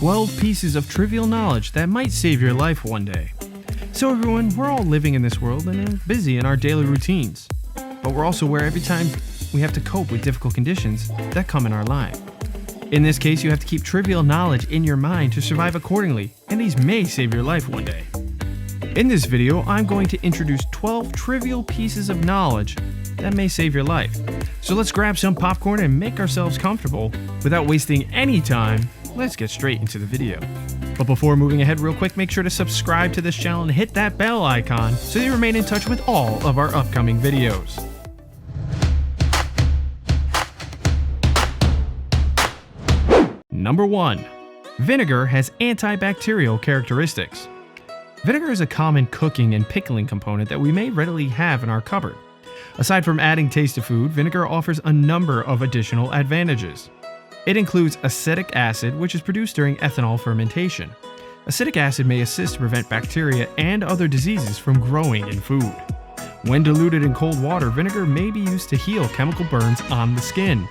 12 pieces of trivial knowledge that might save your life one day. So everyone, we're all living in this world and are busy in our daily routines. But we're also aware every time we have to cope with difficult conditions that come in our life. In this case, you have to keep trivial knowledge in your mind to survive accordingly, and these may save your life one day. In this video, I'm going to introduce 12 trivial pieces of knowledge that may save your life. So let's grab some popcorn and make ourselves comfortable. Without wasting any time, let's get straight into the video. But before moving ahead real quick, make sure to subscribe to this channel and hit that bell icon so you remain in touch with all of our upcoming videos. Number 1. Vinegar has antibacterial characteristics. Vinegar is a common cooking and pickling component that we may readily have in our cupboard. Aside from adding taste to food, vinegar offers a number of additional advantages. It includes acetic acid, which is produced during ethanol fermentation. Acetic acid may assist to prevent bacteria and other diseases from growing in food. When diluted in cold water, vinegar may be used to heal chemical burns on the skin.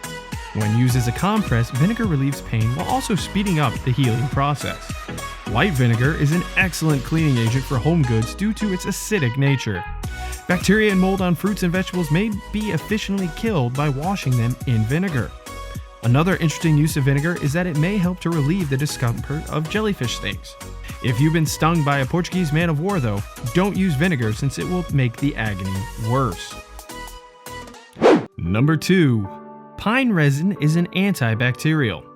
When used as a compress, vinegar relieves pain while also speeding up the healing process. White vinegar is an excellent cleaning agent for home goods due to its acidic nature. Bacteria and mold on fruits and vegetables may be efficiently killed by washing them in vinegar. Another interesting use of vinegar is that it may help to relieve the discomfort of jellyfish stings. If you've been stung by a Portuguese man of war though, don't use vinegar since it will make the agony worse. Number 2. Pine resin is an antibacterial.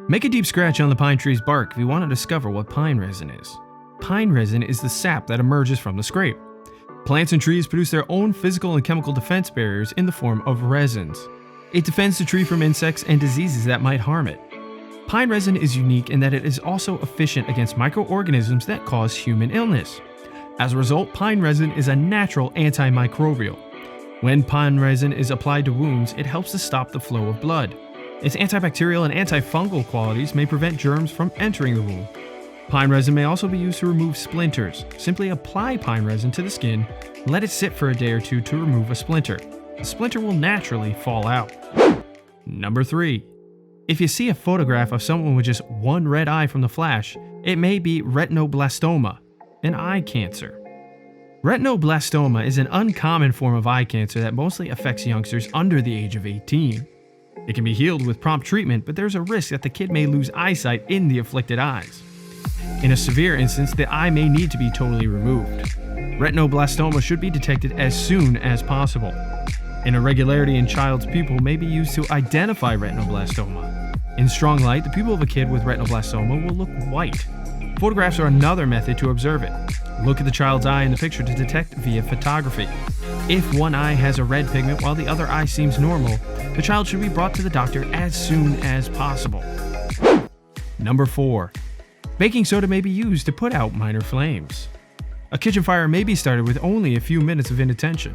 Make a deep scratch on the pine tree's bark if you want to discover what pine resin is. Pine resin is the sap that emerges from the scrape. Plants and trees produce their own physical and chemical defense barriers in the form of resins. It defends the tree from insects and diseases that might harm it. Pine resin is unique in that it is also efficient against microorganisms that cause human illness. As a result, pine resin is a natural antimicrobial. When pine resin is applied to wounds, it helps to stop the flow of blood. Its antibacterial and antifungal qualities may prevent germs from entering the wound. Pine resin may also be used to remove splinters. Simply apply pine resin to the skin, let it sit for a day or two to remove a splinter. The splinter will naturally fall out. Number 3. If you see a photograph of someone with just one red eye from the flash, it may be retinoblastoma, an eye cancer. Retinoblastoma is an uncommon form of eye cancer that mostly affects youngsters under the age of 18. It can be healed with prompt treatment, but there's a risk that the kid may lose eyesight in the afflicted eyes. In a severe instance, the eye may need to be totally removed. Retinoblastoma should be detected as soon as possible. An irregularity in child's pupil may be used to identify retinoblastoma. In strong light, the pupil of a kid with retinoblastoma will look white. Photographs are another method to observe it. Look at the child's eye in the picture to detect via photography. If one eye has a red pigment while the other eye seems normal, the child should be brought to the doctor as soon as possible. Number 4. Baking soda may be used to put out minor flames. A kitchen fire may be started with only a few minutes of inattention.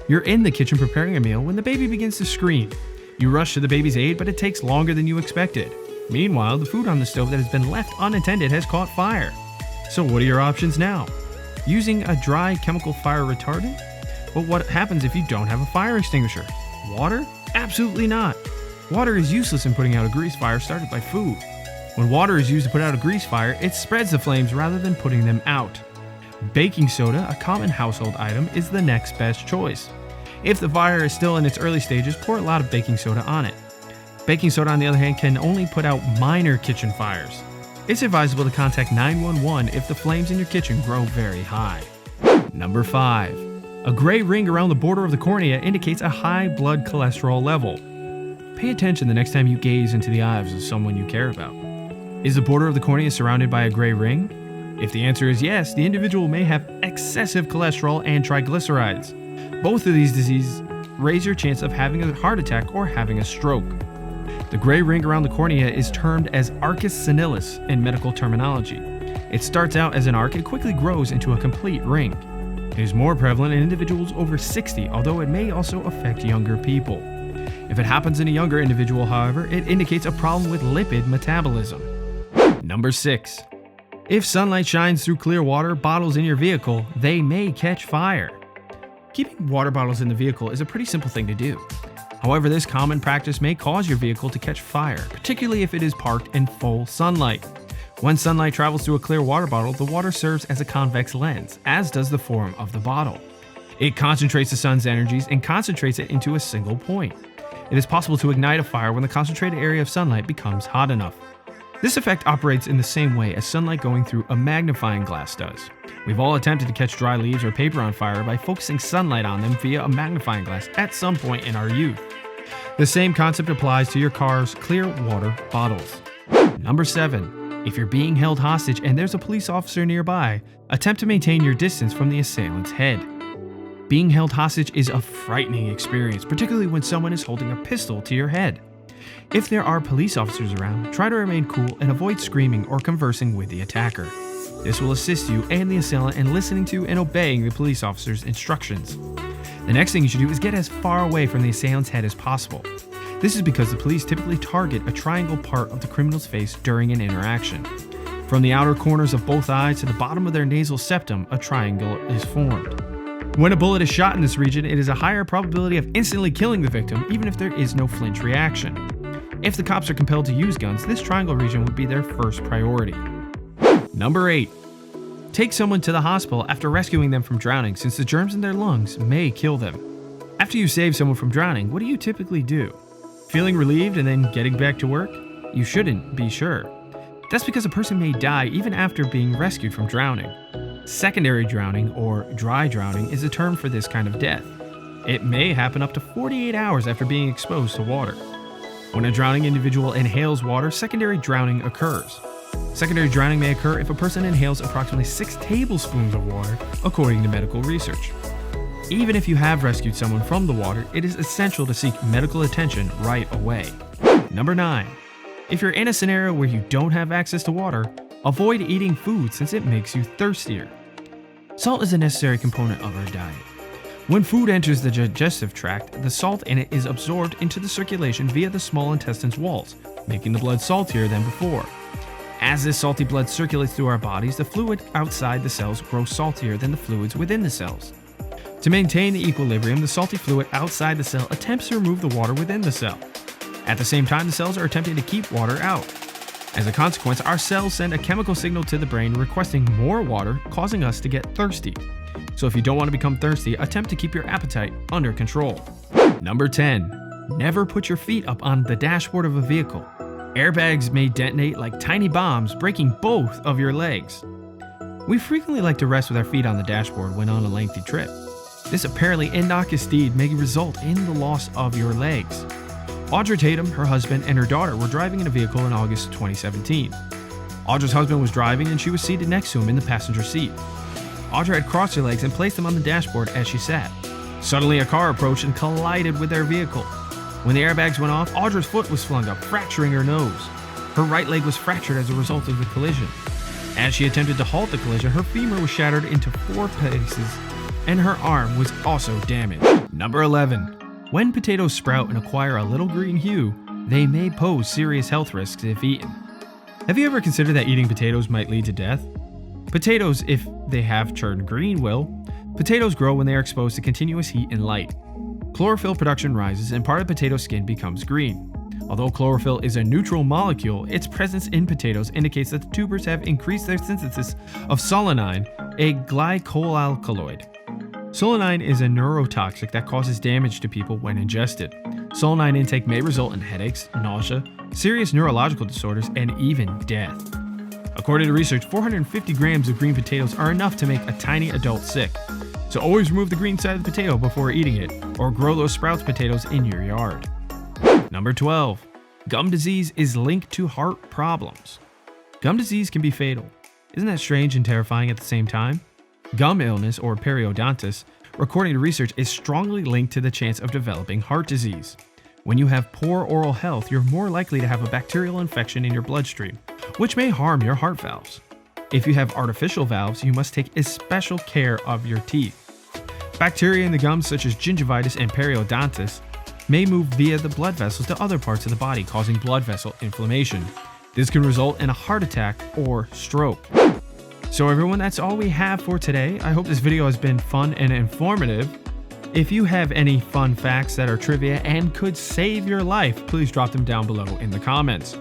You're in the kitchen preparing a meal when the baby begins to scream. You rush to the baby's aid, but it takes longer than you expected. Meanwhile, the food on the stove that has been left unattended has caught fire. So what are your options now? Using a dry chemical fire retardant? But what happens if you don't have a fire extinguisher? Water? Absolutely not. Water is useless in putting out a grease fire started by food. When water is used to put out a grease fire, it spreads the flames rather than putting them out. Baking soda, a common household item, is the next best choice. If the fire is still in its early stages, pour a lot of baking soda on it. Baking soda, on the other hand, can only put out minor kitchen fires. It's advisable to contact 911 if the flames in your kitchen grow very high. Number 5. A gray ring around the border of the cornea indicates a high blood cholesterol level. Pay attention the next time you gaze into the eyes of someone you care about. Is the border of the cornea surrounded by a gray ring? If the answer is yes, the individual may have excessive cholesterol and triglycerides. Both of these diseases raise your chance of having a heart attack or having a stroke. The gray ring around the cornea is termed as arcus senilis in medical terminology. It starts out as an arc and quickly grows into a complete ring. It is more prevalent in individuals over 60, although it may also affect younger people. If it happens in a younger individual, however, it indicates a problem with lipid metabolism. Number 6. If sunlight shines through clear water bottles in your vehicle, they may catch fire. Keeping water bottles in the vehicle is a pretty simple thing to do. However, this common practice may cause your vehicle to catch fire, particularly if it is parked in full sunlight. When sunlight travels through a clear water bottle, the water serves as a convex lens, as does the form of the bottle. It concentrates the sun's energies and concentrates it into a single point. It is possible to ignite a fire when the concentrated area of sunlight becomes hot enough. This effect operates in the same way as sunlight going through a magnifying glass does. We've all attempted to catch dry leaves or paper on fire by focusing sunlight on them via a magnifying glass at some point in our youth. The same concept applies to your car's clear water bottles. Number 7. If you're being held hostage and there's a police officer nearby, attempt to maintain your distance from the assailant's head. Being held hostage is a frightening experience, particularly when someone is holding a pistol to your head. If there are police officers around, try to remain cool and avoid screaming or conversing with the attacker. This will assist you and the assailant in listening to and obeying the police officer's instructions. The next thing you should do is get as far away from the assailant's head as possible. This is because the police typically target a triangle part of the criminal's face during an interaction. From the outer corners of both eyes to the bottom of their nasal septum, a triangle is formed. When a bullet is shot in this region, it is a higher probability of instantly killing the victim, even if there is no flinch reaction. If the cops are compelled to use guns, this triangle region would be their first priority. Number 8. Take someone to the hospital after rescuing them from drowning, since the germs in their lungs may kill them. After you save someone from drowning, what do you typically do? Feeling relieved and then getting back to work? You shouldn't, be sure. That's because a person may die even after being rescued from drowning. Secondary drowning, or dry drowning, is a term for this kind of death. It may happen up to 48 hours after being exposed to water. When a drowning individual inhales water, secondary drowning occurs. Secondary drowning may occur if a person inhales approximately 6 tablespoons of water, according to medical research. Even if you have rescued someone from the water, it is essential to seek medical attention right away. Number 9. If you're in a scenario where you don't have access to water, avoid eating food since it makes you thirstier. Salt is a necessary component of our diet. When food enters the digestive tract, the salt in it is absorbed into the circulation via the small intestine's walls, making the blood saltier than before. As this salty blood circulates through our bodies, the fluid outside the cells grows saltier than the fluids within the cells. To maintain the equilibrium, the salty fluid outside the cell attempts to remove the water within the cell. At the same time, the cells are attempting to keep water out. As a consequence, our cells send a chemical signal to the brain requesting more water, causing us to get thirsty. So if you don't want to become thirsty, attempt to keep your appetite under control. Number 10. Never put your feet up on the dashboard of a vehicle. Airbags may detonate like tiny bombs, breaking both of your legs. We frequently like to rest with our feet on the dashboard when on a lengthy trip. This apparently innocuous deed may result in the loss of your legs. Audra Tatum, her husband, and her daughter were driving in a vehicle in August 2017. Audra's husband was driving and she was seated next to him in the passenger seat. Audra had crossed her legs and placed them on the dashboard as she sat. Suddenly, a car approached and collided with their vehicle. When the airbags went off, Audra's foot was flung up, fracturing her nose. Her right leg was fractured as a result of the collision. As she attempted to halt the collision, her femur was shattered into 4 pieces, and her arm was also damaged. Number 11. When potatoes sprout and acquire a little green hue, they may pose serious health risks if eaten. Have you ever considered that eating potatoes might lead to death? Potatoes, if they have turned green, will. Potatoes grow when they are exposed to continuous heat and light. Chlorophyll production rises and part of potato skin becomes green. Although chlorophyll is a neutral molecule, its presence in potatoes indicates that the tubers have increased their synthesis of solanine, a glycolalkaloid. Solanine is a neurotoxic that causes damage to people when ingested. Solanine intake may result in headaches, nausea, serious neurological disorders, and even death. According to research, 450 grams of green potatoes are enough to make a tiny adult sick. So always remove the green side of the potato before eating it, or grow those sprouts potatoes in your yard. Number 12. Gum disease is linked to heart problems. Gum disease can be fatal. Isn't that strange and terrifying at the same time? Gum illness, or periodontitis, according to research, is strongly linked to the chance of developing heart disease. When you have poor oral health, you're more likely to have a bacterial infection in your bloodstream, which may harm your heart valves. If you have artificial valves, you must take especial care of your teeth. Bacteria in the gums, such as gingivitis and periodontitis, may move via the blood vessels to other parts of the body, causing blood vessel inflammation. This can result in a heart attack or stroke. So everyone, that's all we have for today. I hope this video has been fun and informative. If you have any fun facts that are trivia and could save your life, please drop them down below in the comments.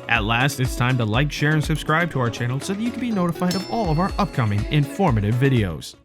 At last, it's time to like, share, and subscribe to our channel so that you can be notified of all of our upcoming informative videos.